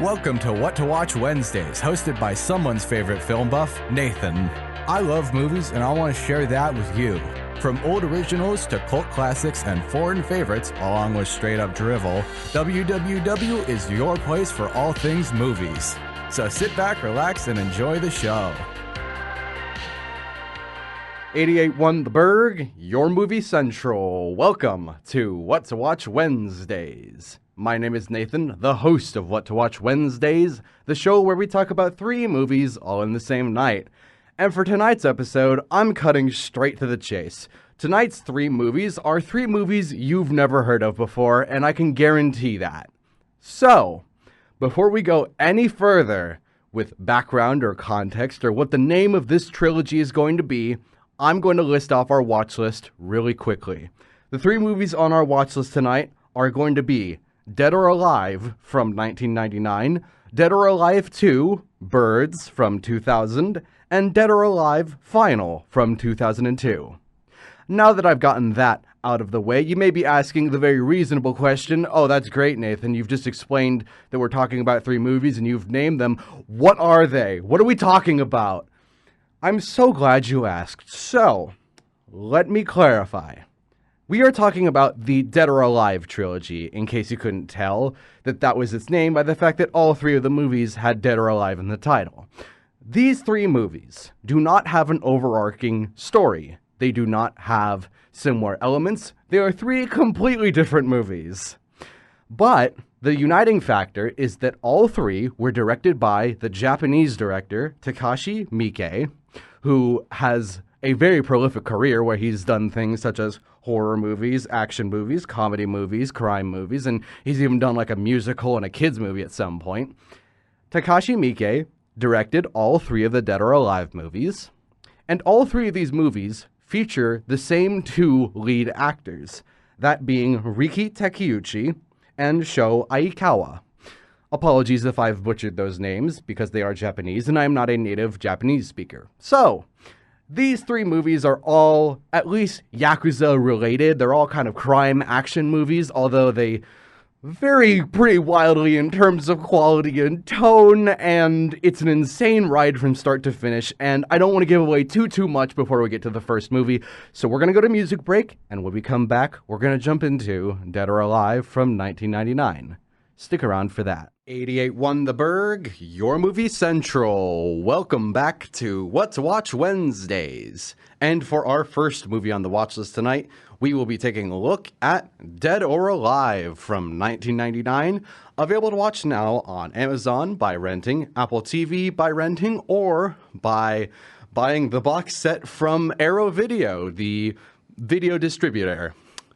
Welcome to What to Watch Wednesdays, hosted by someone's favorite film buff, Nathan. I love movies and I want to share that with you. From old originals to cult classics and foreign favorites, along with straight up drivel, WWW is your place for all things movies. So sit back, relax, and enjoy the show. 88.1 The Burg, your movie central. Welcome to What to Watch Wednesdays. My name is Nathan, the host of What to Watch Wednesdays, the show where we talk about 3 movies all in the same night. And for tonight's episode, I'm cutting straight to the chase. Tonight's 3 movies are 3 movies you've never heard of before, and I can guarantee that. So, before we go any further with background or context or what the name of this trilogy is going to be, I'm going to list off our watch list really quickly. The 3 movies on our watch list tonight are going to be Dead or Alive from 1999, Dead or Alive 2, Birds from 2000, and Dead or Alive Final from 2002. Now that I've gotten that out of the way, you may be asking the very reasonable question, oh, that's great, Nathan, you've just explained that we're talking about 3 movies and you've named them. What are they? What are we talking about? I'm so glad you asked. So, let me clarify. We are talking about the Dead or Alive trilogy, in case you couldn't tell that was its name by the fact that all 3 of the movies had Dead or Alive in the title. These 3 movies do not have an overarching story. They do not have similar elements. They are 3 completely different movies. But the uniting factor is that all 3 were directed by the Japanese director Takashi Miike, who has a very prolific career where he's done things such as horror movies, action movies, comedy movies, crime movies, and he's even done like a musical and a kids movie at some point. Takashi Miike directed all 3 of the Dead or Alive movies, and all 3 of these movies feature the same 2 lead actors, that being Riki Takeuchi and Sho Aikawa. Apologies if I've butchered those names, because they are Japanese, and I am not a native Japanese speaker. So, these 3 movies are all at least Yakuza related. They're all kind of crime action movies, although they vary pretty wildly in terms of quality and tone, and it's an insane ride from start to finish, and I don't want to give away too much before we get to the first movie, so we're going to go to music break, and when we come back, we're going to jump into Dead or Alive from 1999. Stick around for that. 88.1 The Burg, your movie central. Welcome back to What to Watch Wednesdays. And for our first movie on the watch list tonight, we will be taking a look at Dead or Alive from 1999, available to watch now on Amazon by renting, Apple TV by renting, or by buying the box set from Arrow Video, the video distributor.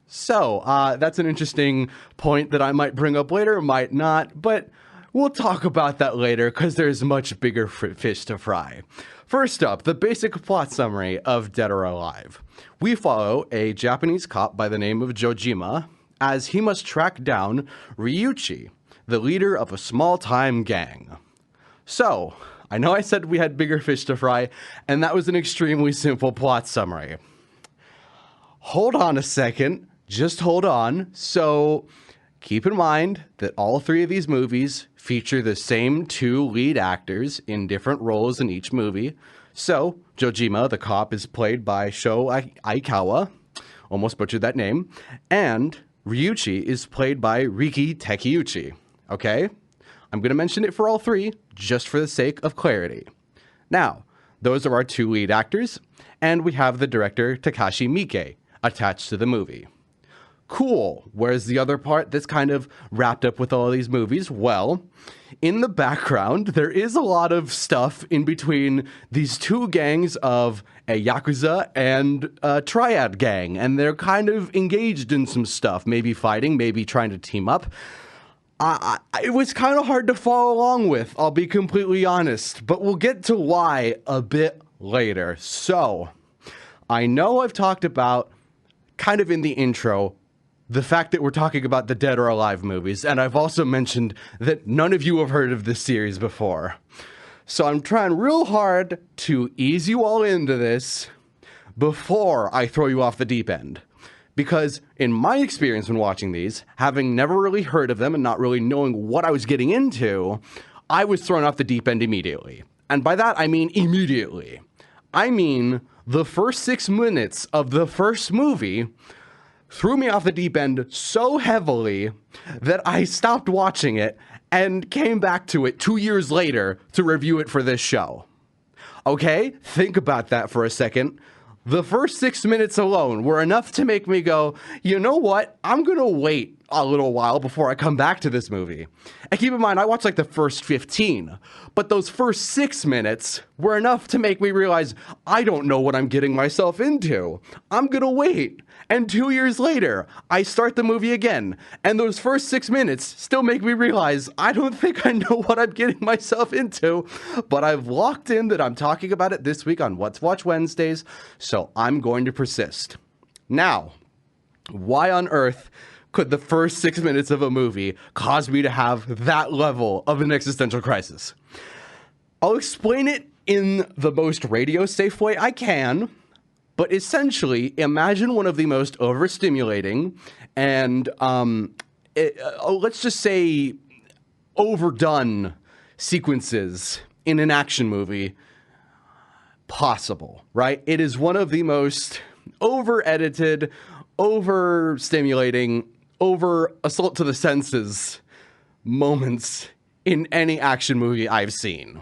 So, that's an interesting point that I might bring up later, might not, but we'll talk about that later because there's much bigger fish to fry. First up, the basic plot summary of Dead or Alive. We follow a Japanese cop by the name of Jojima as he must track down Ryuichi, the leader of a small-time gang. So, I know I said we had bigger fish to fry, and that was an extremely simple plot summary. Hold on a second. Just hold on. So, keep in mind that all 3 of these movies feature the same 2 lead actors in different roles in each movie. So, Jojima, the cop, is played by Sho Aikawa, almost butchered that name, and Ryuichi is played by Riki Takeuchi. Okay? I'm going to mention it for all 3, just for the sake of clarity. Now, those are our 2 lead actors, and we have the director Takashi Miike attached to the movie. Cool. Where's the other part that's kind of wrapped up with all these movies? Well, in the background, there is a lot of stuff in between these 2 gangs of a Yakuza and a Triad gang, and they're kind of engaged in some stuff, maybe fighting, maybe trying to team up. It was kind of hard to follow along with, I'll be completely honest, but we'll get to why a bit later. So, I know I've talked about, kind of in the intro, the fact that we're talking about the Dead or Alive movies, and I've also mentioned that none of you have heard of this series before. So I'm trying real hard to ease you all into this before I throw you off the deep end. Because in my experience when watching these, having never really heard of them and not really knowing what I was getting into, I was thrown off the deep end immediately. And by that, I mean immediately. I mean, the first 6 minutes of the first movie threw me off the deep end so heavily that I stopped watching it and came back to it 2 years later to review it for this show. Okay, think about that for a second. The first 6 minutes alone were enough to make me go, you know what? I'm going to wait a little while before I come back to this movie. And keep in mind, I watched like the first 15, but those first 6 minutes were enough to make me realize I don't know what I'm getting myself into. I'm going to wait. And 2 years later, I start the movie again, and those first 6 minutes still make me realize I don't think I know what I'm getting myself into, but I've locked in that I'm talking about it this week on What's Watch Wednesdays, so I'm going to persist. Now, why on earth could the first 6 minutes of a movie cause me to have that level of an existential crisis? I'll explain it in the most radio-safe way I can, but essentially, imagine one of the most overstimulating and, let's just say, overdone sequences in an action movie possible, right? It is one of the most over-edited, over-stimulating, over-assault to the senses moments in any action movie I've seen.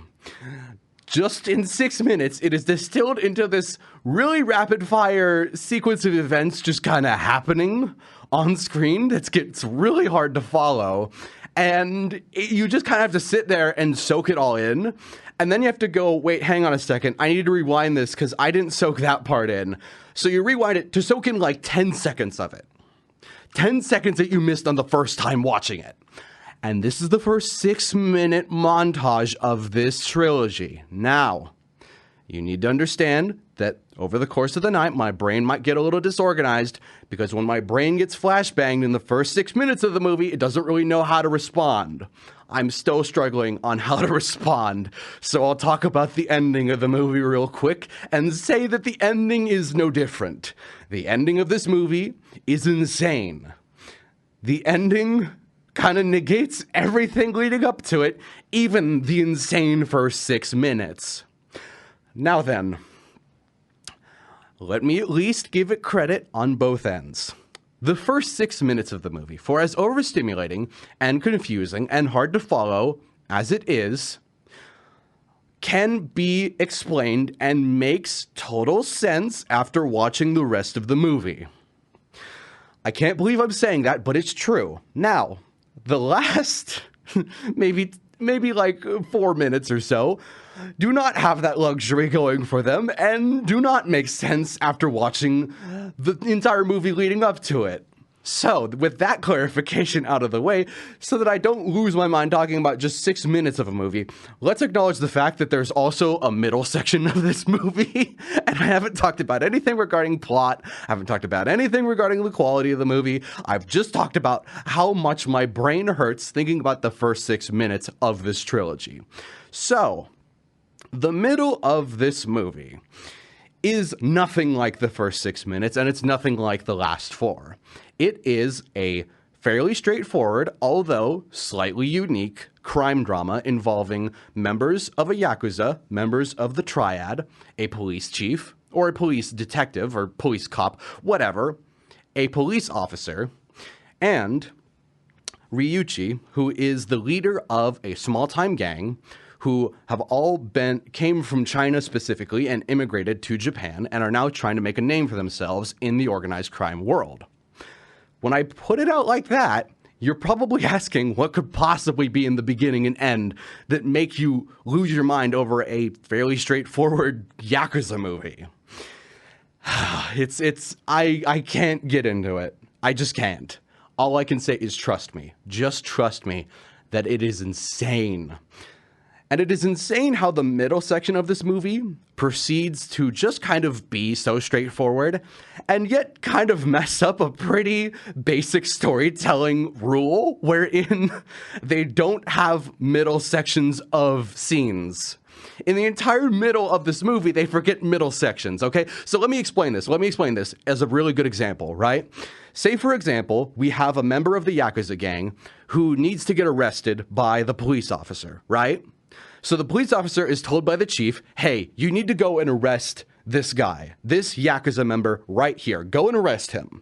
Just in 6 minutes, it is distilled into this really rapid-fire sequence of events just kind of happening on screen that gets really hard to follow. And you just kind of have to sit there and soak it all in. And then you have to go, wait, hang on a second. I need to rewind this because I didn't soak that part in. So you rewind it to soak in like 10 seconds of it. 10 seconds that you missed on the first time watching it. And this is the first 6-minute montage of this trilogy. Now, you need to understand that over the course of the night, my brain might get a little disorganized because when my brain gets flashbanged in the first 6 minutes of the movie, it doesn't really know how to respond. I'm still struggling on how to respond, so I'll talk about the ending of the movie real quick and say that the ending is no different. The ending of this movie is insane. The ending kind of negates everything leading up to it, even the insane first 6 minutes. Now then, let me at least give it credit on both ends. The first 6 minutes of the movie, for as overstimulating and confusing and hard to follow as it is, can be explained and makes total sense after watching the rest of the movie. I can't believe I'm saying that, but it's true. Now, the last maybe like 4 minutes or so do not have that luxury going for them and do not make sense after watching the entire movie leading up to it. So, with that clarification out of the way, so that I don't lose my mind talking about just 6 minutes of a movie, let's acknowledge the fact that there's also a middle section of this movie, and I haven't talked about anything regarding plot, I haven't talked about anything regarding the quality of the movie, I've just talked about how much my brain hurts thinking about the first 6 minutes of this trilogy. So, the middle of this movie is nothing like the first 6 minutes, and it's nothing like the last 4. It is a fairly straightforward, although slightly unique, crime drama involving members of a Yakuza, members of the Triad, a police chief, or a police detective, or police cop, whatever, a police officer, and Ryuichi, who is the leader of a small-time gang who have all came from China specifically and immigrated to Japan and are now trying to make a name for themselves in the organized crime world. When I put it out like that, you're probably asking what could possibly be in the beginning and end that make you lose your mind over a fairly straightforward Yakuza movie. I can't get into it. I just can't. All I can say is trust me. Just trust me that it is insane. And it is insane how the middle section of this movie proceeds to just kind of be so straightforward and yet kind of mess up a pretty basic storytelling rule wherein they don't have middle sections of scenes. In the entire middle of this movie, they forget middle sections, okay? So let me explain this. Let me explain this as a really good example, right? Say, for example, we have a member of the Yakuza gang who needs to get arrested by the police officer, right? So the police officer is told by the chief, hey, you need to go and arrest this guy, this Yakuza member right here. Go and arrest him.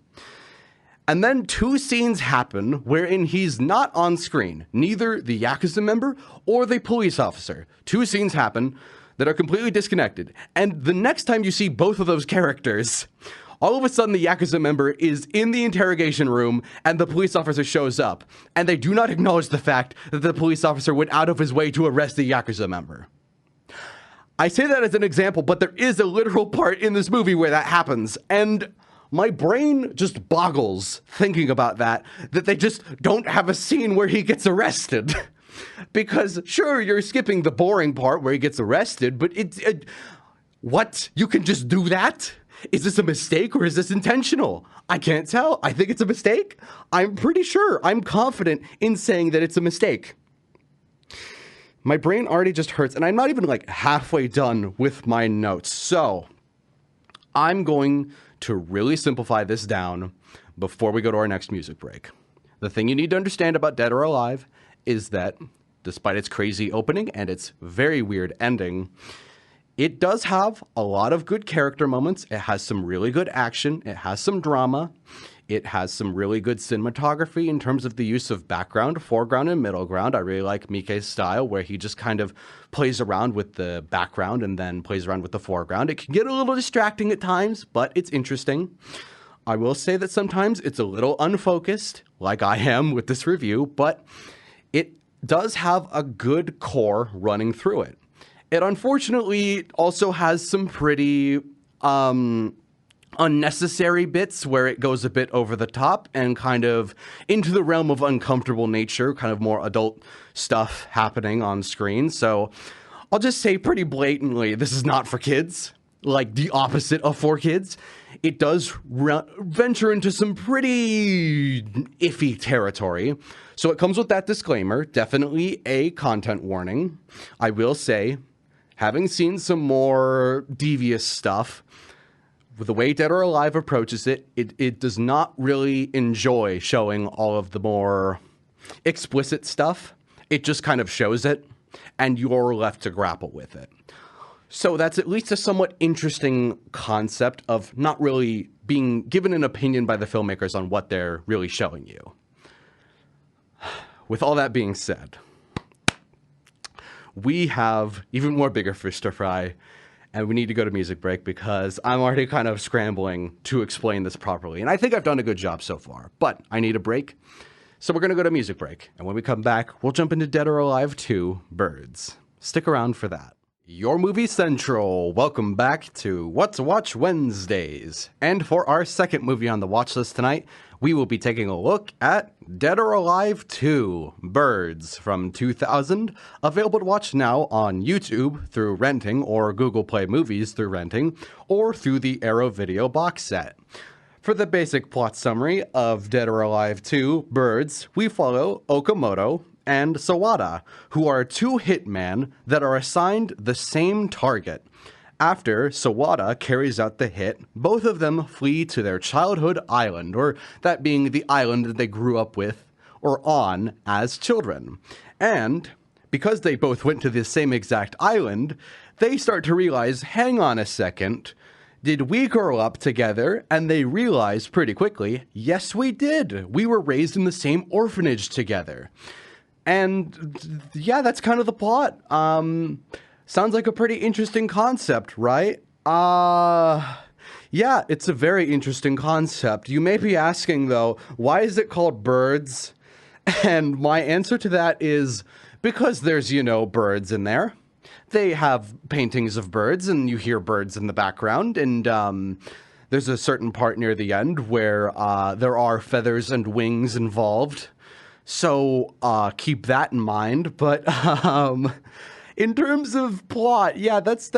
And then 2 scenes happen wherein he's not on screen, neither the Yakuza member or the police officer. 2 scenes happen that are completely disconnected. And the next time you see both of those characters, all of a sudden the Yakuza member is in the interrogation room and the police officer shows up. And they do not acknowledge the fact that the police officer went out of his way to arrest the Yakuza member. I say that as an example, but there is a literal part in this movie where that happens. And my brain just boggles thinking about that they just don't have a scene where he gets arrested. Because sure, you're skipping the boring part where he gets arrested, but what? You can just do that? Is this a mistake or is this intentional? I can't tell. I think it's a mistake. I'm pretty sure. I'm confident in saying that it's a mistake. My brain already just hurts, and I'm not even like halfway done with my notes. So I'm going to really simplify this down before we go to our next music break. The thing you need to understand about Dead or Alive is that despite its crazy opening and its very weird ending, it does have a lot of good character moments. It has some really good action. It has some drama. It has some really good cinematography in terms of the use of background, foreground, and middle ground. I really like Miike's style where he just kind of plays around with the background and then plays around with the foreground. It can get a little distracting at times, but it's interesting. I will say that sometimes it's a little unfocused, like I am with this review, but it does have a good core running through it. It unfortunately also has some pretty unnecessary bits where it goes a bit over the top and kind of into the realm of uncomfortable nature, kind of more adult stuff happening on screen. So I'll just say pretty blatantly, this is not for kids, like the opposite of for kids. It does venture into some pretty iffy territory. So it comes with that disclaimer, definitely a content warning. I will say, having seen some more devious stuff, with the way Dead or Alive approaches it, it does not really enjoy showing all of the more explicit stuff. It just kind of shows it, and you're left to grapple with it. So that's at least a somewhat interesting concept of not really being given an opinion by the filmmakers on what they're really showing you. With all that being said, we have even more bigger fish to fry, and we need to go to music break because I'm already kind of scrambling to explain this properly. And I think I've done a good job so far, but I need a break. So we're going to go to music break. And when we come back, we'll jump into Dead or Alive 2, Birds. Stick around for that. Your Movie Central. Welcome back to What to Watch Wednesdays. And for our second movie on the watch list tonight, we will be taking a look at Dead or Alive 2, Birds from 2000, available to watch now on YouTube through renting or Google Play Movies through renting or through the Arrow Video box set. For the basic plot summary of Dead or Alive 2, Birds, we follow Okamoto and Sawada, who are 2 hitmen that are assigned the same target. After Sawada carries out the hit, both of them flee to their childhood island, or that being the island that they grew up with or on as children. And because they both went to the same exact island, they start to realize, hang on a second, did we grow up together? And they realize pretty quickly, yes, we did. We were raised in the same orphanage together. And yeah, that's kind of the plot. Sounds like a pretty interesting concept, right? Yeah, it's a very interesting concept. You may be asking, though, why is it called Birds? And my answer to that is because there's, birds in there. They have paintings of birds, and you hear birds in the background, and there's a certain part near the end where there are feathers and wings involved. So keep that in mind. But in terms of plot, yeah, that's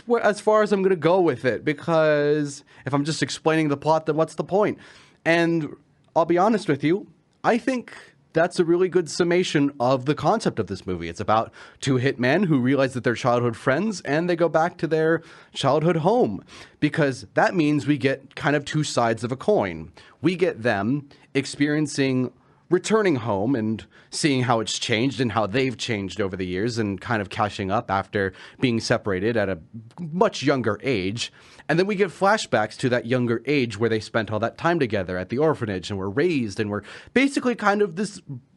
where, as far as I'm gonna go with it, because if I'm just explaining the plot, then what's the point? And I'll be honest with you, I think that's a really good summation of the concept of this movie. It's about two hitmen who realize that they're childhood friends and they go back to their childhood home, because that means we get kind of two sides of a coin. We get them experiencing returning home and seeing how it's changed and how they've changed over the years and kind of catching up after being separated at a much younger age. And then we get flashbacks to that younger age where they spent all that time together at the orphanage and were raised and were basically kind of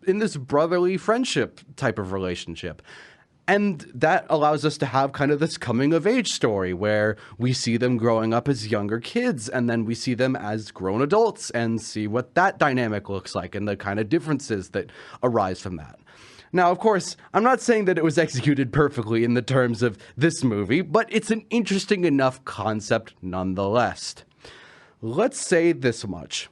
in this brotherly friendship type of relationship. And that allows us to have kind of this coming of age story where we see them growing up as younger kids and then we see them as grown adults and see what that dynamic looks like and the kind of differences that arise from that. Now, of course, I'm not saying that it was executed perfectly in the terms of this movie, but it's an interesting enough concept nonetheless. Let's say this much.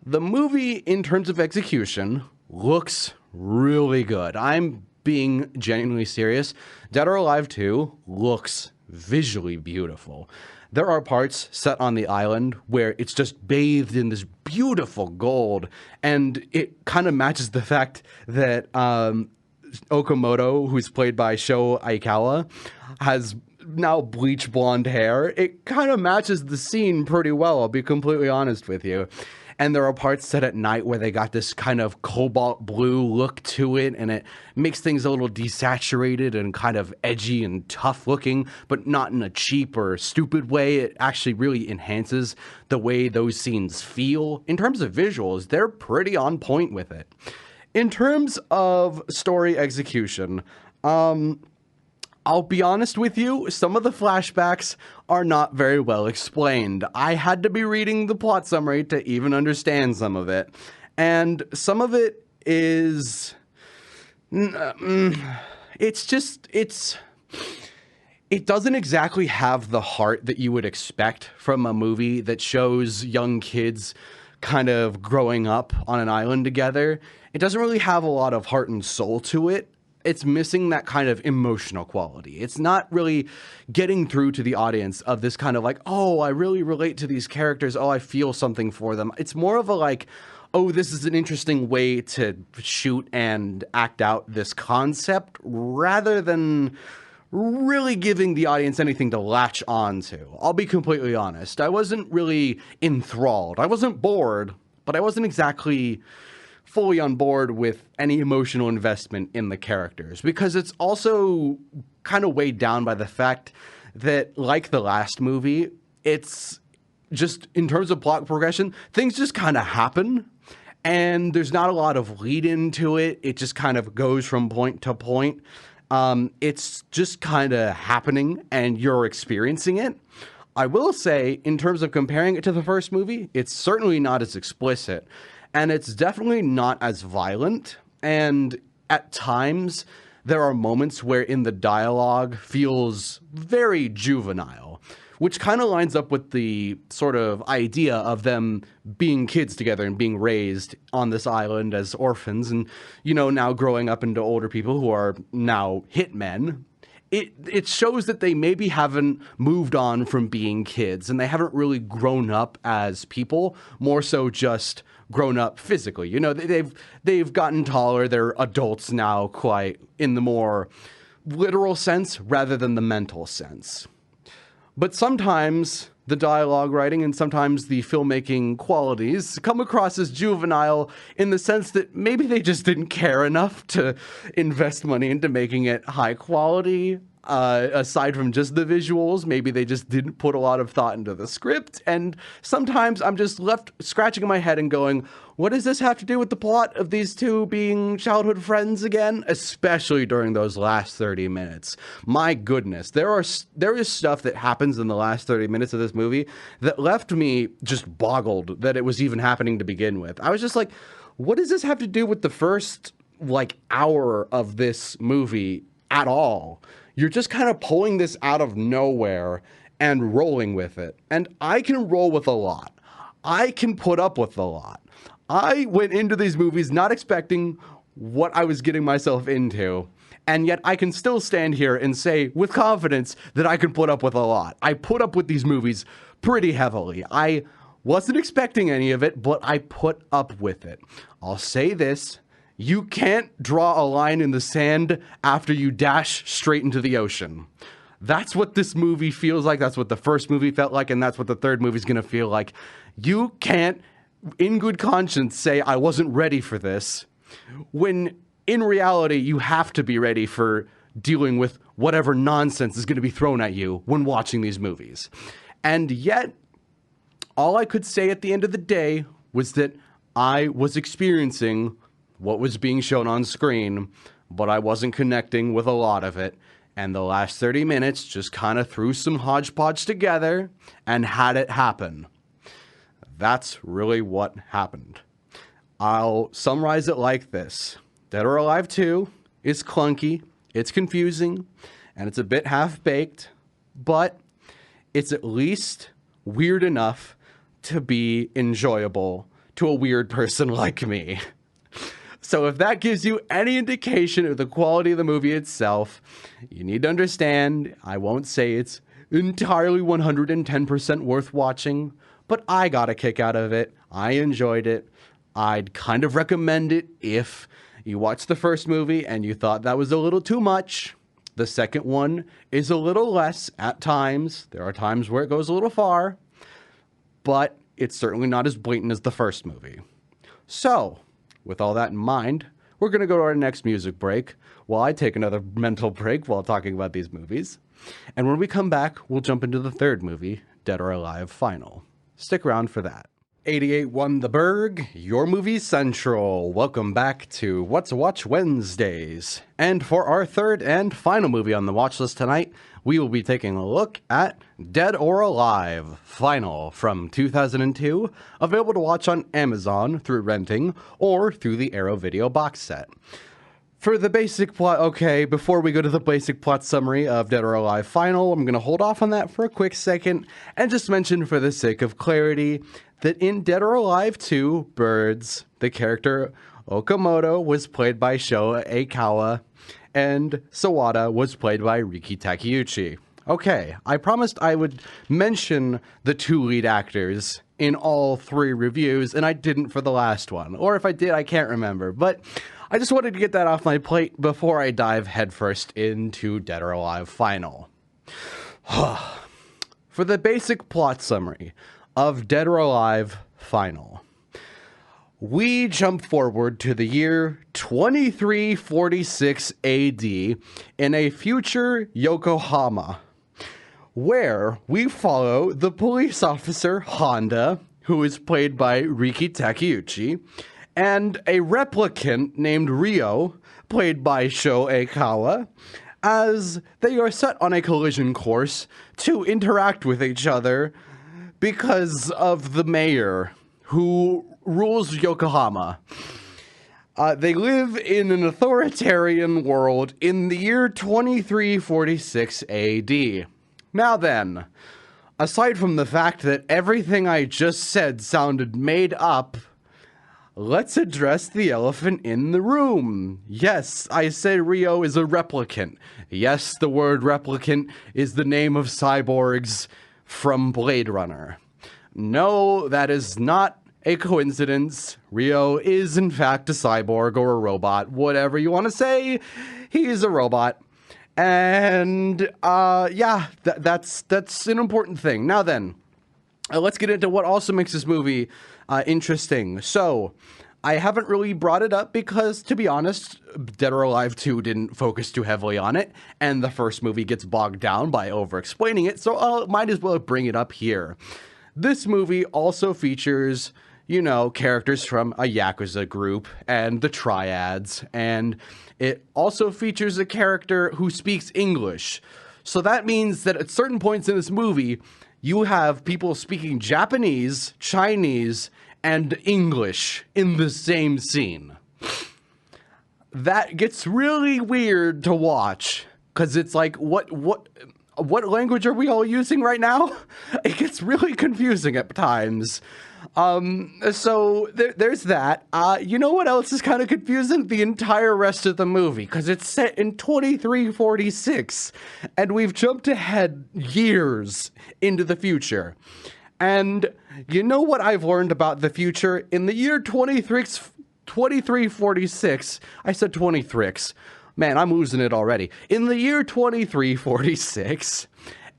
The movie, in terms of execution, looks really good. I'm being genuinely serious. Dead or Alive 2 looks visually beautiful. There are parts set on the island where it's just bathed in this beautiful gold, and it kind of matches the fact that Okamoto, who's played by Sho Aikawa, has now bleach blonde hair. It kind of matches the scene pretty well, I'll be completely honest with you. And there are parts set at night where they got this kind of cobalt blue look to it, and it makes things a little desaturated and kind of edgy and tough looking, but not in a cheap or stupid way. It actually really enhances the way those scenes feel. In terms of visuals, they're pretty on point with it. In terms of story execution, I'll be honest with you, some of the flashbacks are not very well explained. I had to be reading the plot summary to even understand some of it. And some of it is... It doesn't exactly have the heart that you would expect from a movie that shows young kids kind of growing up on an island together. It doesn't really have a lot of heart and soul to it. It's missing that kind of emotional quality. It's not really getting through to the audience of this kind of like, oh, I really relate to these characters. Oh, I feel something for them. It's more of a like, oh, this is an interesting way to shoot and act out this concept rather than really giving the audience anything to latch on to. I'll be completely honest. I wasn't really enthralled. I wasn't bored, but I wasn't exactly fully on board with any emotional investment in the characters, because it's also kind of weighed down by the fact that, like the last movie, it's just, in terms of plot progression, things just kind of happen, and there's not a lot of lead into it. It just kind of goes from point to point. It's just kind of happening, and you're experiencing it. I will say, in terms of comparing it to the first movie, it's certainly not as explicit. And it's definitely not as violent, and at times there are moments wherein the dialogue feels very juvenile, which kind of lines up with the sort of idea of them being kids together and being raised on this island as orphans and, you know, now growing up into older people who are now hitmen. It shows that they maybe haven't moved on from being kids, and they haven't really grown up as people, more so just grown up physically. You know, they've gotten taller, they're adults now, quite in the more literal sense rather than the mental sense. But sometimes the dialogue writing and sometimes the filmmaking qualities come across as juvenile in the sense that maybe they just didn't care enough to invest money into making it high quality. Aside from just the visuals, maybe they just didn't put a lot of thought into the script. And sometimes I'm just left scratching my head and going, what does this have to do with the plot of these two being childhood friends again? Especially during those last 30 minutes. My goodness, there is stuff that happens in the last 30 minutes of this movie that left me just boggled that it was even happening to begin with. I was just like, what does this have to do with the first hour of this movie at all? You're just kind of pulling this out of nowhere and rolling with it. And I can roll with a lot. I can put up with a lot. I went into these movies not expecting what I was getting myself into. And yet I can still stand here and say with confidence that I can put up with a lot. I put up with these movies pretty heavily. I wasn't expecting any of it, but I put up with it. I'll say this. You can't draw a line in the sand after you dash straight into the ocean. That's what this movie feels like. That's what the first movie felt like. And that's what the third movie is going to feel like. You can't, in good conscience, say, I wasn't ready for this, when in reality, you have to be ready for dealing with whatever nonsense is going to be thrown at you when watching these movies. And yet, all I could say at the end of the day was that I was experiencing what was being shown on screen, but I wasn't connecting with a lot of it. And the last 30 minutes just kind of threw some hodgepodge together and had it happen. That's really what happened. I'll summarize it like this. Dead or Alive 2 is clunky, it's confusing, and it's a bit half-baked, but it's at least weird enough to be enjoyable to a weird person like me. So if that gives you any indication of the quality of the movie itself, you need to understand, I won't say it's entirely 110% worth watching, but I got a kick out of it. I enjoyed it. I'd kind of recommend it if you watched the first movie and you thought that was a little too much. The second one is a little less at times. There are times where it goes a little far, but it's certainly not as blatant as the first movie. So, with all that in mind, we're going to go to our next music break while I take another mental break while talking about these movies. And when we come back, we'll jump into the third movie, Dead or Alive Final. Stick around for that. 88.1 The Burg, your movie central. Welcome back to What to Watch Wednesdays. And for our third and final movie on the watch list tonight, we will be taking a look at Dead or Alive Final from 2002, available to watch on Amazon through renting or through the Arrow Video box set. For the basic plot, okay, before we go to the basic plot summary of Dead or Alive Final, I'm going to hold off on that for a quick second and just mention for the sake of clarity that in Dead or Alive 2, Birds, the character Okamoto was played by Sho Aikawa, and Sawada was played by Riki Takeuchi. Okay, I promised I would mention the two lead actors in all three reviews, and I didn't for the last one. Or if I did, I can't remember. But I just wanted to get that off my plate before I dive headfirst into Dead or Alive Final. For the basic plot summary of Dead or Alive Final, we jump forward to the year 2346 AD in a future Yokohama, where we follow the police officer Honda, who is played by Riki Takeuchi, and a replicant named Ryo, played by Sho Aikawa, as they are set on a collision course to interact with each other because of the mayor who rules Yokohama. They live in an authoritarian world in the year 2346 AD. Now then, aside from the fact that everything I just said sounded made up, let's address the elephant in the room. Yes, I said Ryo is a replicant. Yes, the word replicant is the name of cyborgs from Blade Runner. No, that is not a coincidence. Ryo is in fact a cyborg or a robot, whatever you want to say. He's a robot. And yeah, that's an important thing. Now then, let's get into what also makes this movie interesting. So, I haven't really brought it up because, to be honest, Dead or Alive 2 didn't focus too heavily on it, and the first movie gets bogged down by over-explaining it, so I might as well bring it up here. This movie also features, you know, characters from a Yakuza group and the Triads, and it also features a character who speaks English. So that means that at certain points in this movie, you have people speaking Japanese, Chinese, and English in the same scene. That gets really weird to watch, because it's like, what language are we all using right now? It gets really confusing at times. So there's that. You know what else is kind of confusing? The entire rest of the movie, because it's set in 2346, and we've jumped ahead years into the future. And you know what I've learned about the future? In the year 2346, 2346, I said 23x. Man, I'm losing it already. In the year 2346,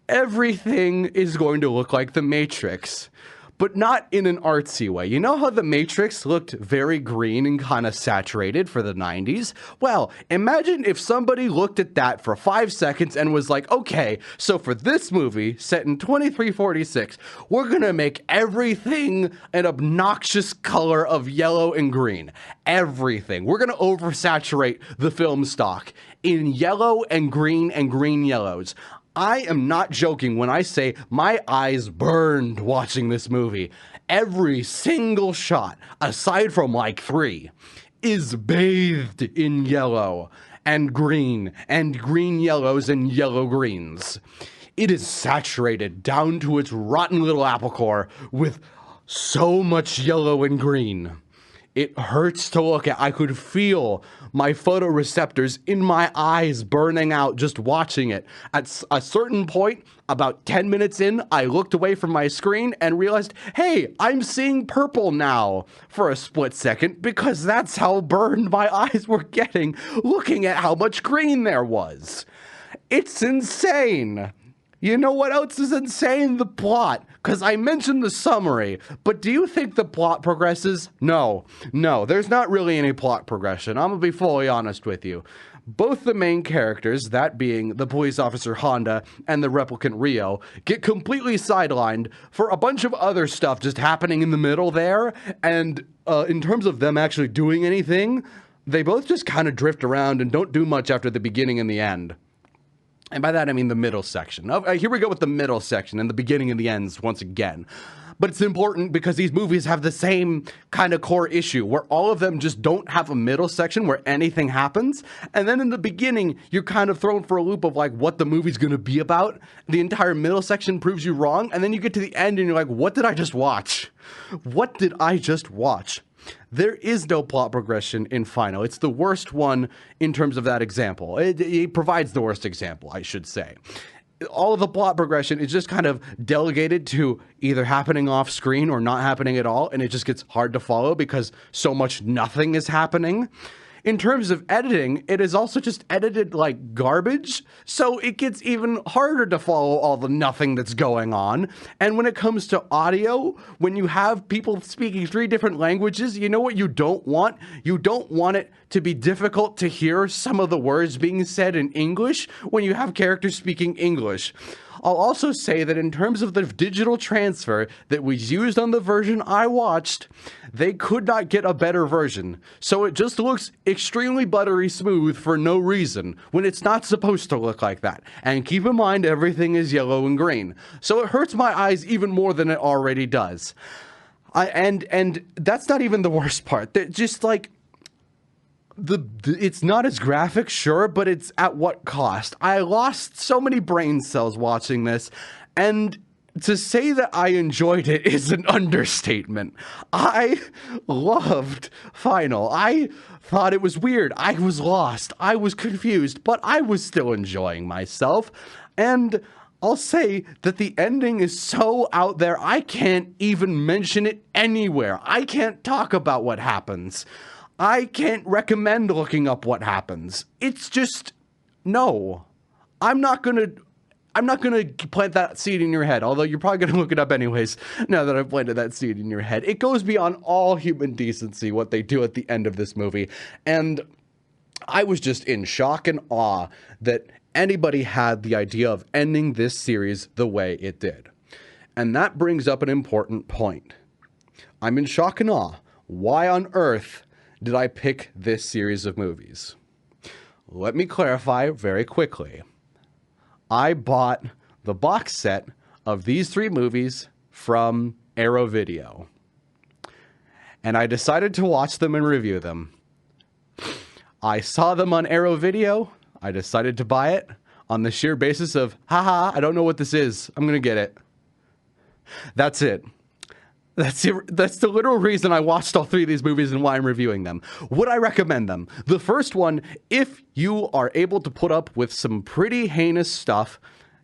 everything is going to look like the Matrix, but not in an artsy way. You know how the Matrix looked very green and kind of saturated for the 90s? Well, imagine if somebody looked at that for 5 seconds and was like, okay, so for this movie set in 2346, we're gonna make everything an obnoxious color of yellow and green. Everything. We're gonna oversaturate the film stock in yellow and green yellows. I am not joking when I say my eyes burned watching this movie. Every single shot, aside from like 3, is bathed in yellow and green yellows and yellow greens. It is saturated down to its rotten little apple core with so much yellow and green. It hurts to look at. I could feel my photoreceptors in my eyes burning out just watching it. At a certain point, about 10 minutes in, I looked away from my screen and realized, hey, I'm seeing purple now for a split second because that's how burned my eyes were getting looking at how much green there was. It's insane. You know what else is insane? The plot. Because I mentioned the summary, but do you think the plot progresses? No, there's not really any plot progression. I'm going to be fully honest with you. Both the main characters, that being the police officer Honda and the replicant Rio, get completely sidelined for a bunch of other stuff just happening in the middle there, and in terms of them actually doing anything, they both just kind of drift around and don't do much after the beginning and the end. And by that, I mean the middle section. Here we go with the middle section and the beginning and the ends once again. But it's important because these movies have the same kind of core issue where all of them just don't have a middle section where anything happens. And then in the beginning, you're kind of thrown for a loop of like what the movie's going to be about. The entire middle section proves you wrong. And then you get to the end and you're like, what did I just watch? What did I just watch? There is no plot progression in Final. It's the worst one in terms of that example. It provides the worst example, I should say. All of the plot progression is just kind of delegated to either happening off screen or not happening at all, and it just gets hard to follow because so much nothing is happening. In terms of editing, it is also just edited like garbage, so it gets even harder to follow all the nothing that's going on. And when it comes to audio, when you have people speaking 3 different languages, you know what you don't want? You don't want it to be difficult to hear some of the words being said in English when you have characters speaking English. I'll also say that in terms of the digital transfer that was used on the version I watched, they could not get a better version. So it just looks extremely buttery smooth for no reason when it's not supposed to look like that. And keep in mind, everything is yellow and green. So it hurts my eyes even more than it already does. And that's not even the worst part. Just like... it's not as graphic, sure, but it's at what cost? I lost so many brain cells watching this, and to say that I enjoyed it is an understatement. I loved Final. I thought it was weird. I was lost. I was confused, but I was still enjoying myself. And I'll say that the ending is so out there, I can't even mention it anywhere. I can't talk about what happens. I can't recommend looking up what happens. It's just, no. I'm not gonna plant that seed in your head, although you're probably gonna look it up anyways, now that I've planted that seed in your head. It goes beyond all human decency, what they do at the end of this movie, and I was just in shock and awe that anybody had the idea of ending this series the way it did. And that brings up an important point. I'm in shock and awe. Why on earth did I pick this series of movies? Let me clarify very quickly. I bought the box set of these 3 movies from Arrow Video, and I decided to watch them and review them. I saw them on Arrow Video. I decided to buy it on the sheer basis of, haha, I don't know what this is. I'm gonna get it. That's it. That's the literal reason I watched all 3 of these movies and why I'm reviewing them. Would I recommend them? The first one, if you are able to put up with some pretty heinous stuff,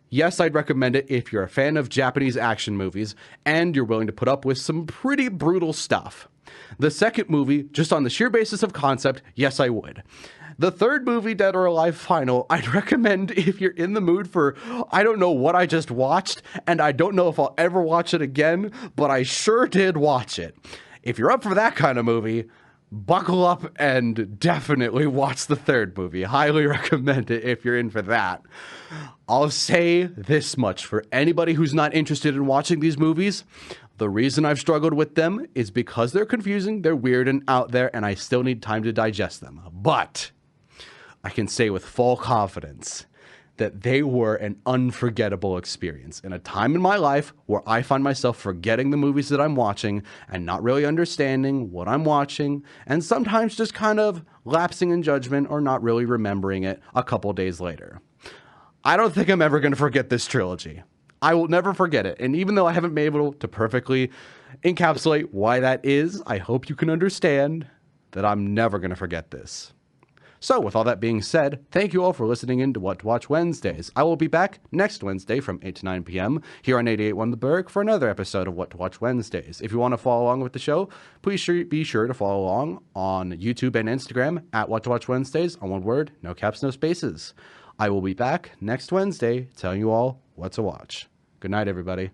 yes, I'd recommend it if you're a fan of Japanese action movies and you're willing to put up with some pretty brutal stuff. The second movie, just on the sheer basis of concept, yes, I would. The third movie, Dead or Alive Final, I'd recommend if you're in the mood for, I don't know what I just watched, and I don't know if I'll ever watch it again, but I sure did watch it. If you're up for that kind of movie, buckle up and definitely watch the third movie. Highly recommend it if you're in for that. I'll say this much for anybody who's not interested in watching these movies. The reason I've struggled with them is because they're confusing, they're weird and out there, and I still need time to digest them. But I can say with full confidence that they were an unforgettable experience in a time in my life where I find myself forgetting the movies that I'm watching and not really understanding what I'm watching, and sometimes just kind of lapsing in judgment or not really remembering it a couple days later. I don't think I'm ever going to forget this trilogy. I will never forget it, and even though I haven't been able to perfectly encapsulate why that is, I hope you can understand that I'm never going to forget this. So, with all that being said, thank you all for listening in to What to Watch Wednesdays. I will be back next Wednesday from 8 to 9 p.m. here on 88.1 The Burg for another episode of What to Watch Wednesdays. If you want to follow along with the show, please be sure to follow along on YouTube and Instagram at What to Watch Wednesdays, on one word, no caps, no spaces. I will be back next Wednesday telling you all what to watch. Good night, everybody.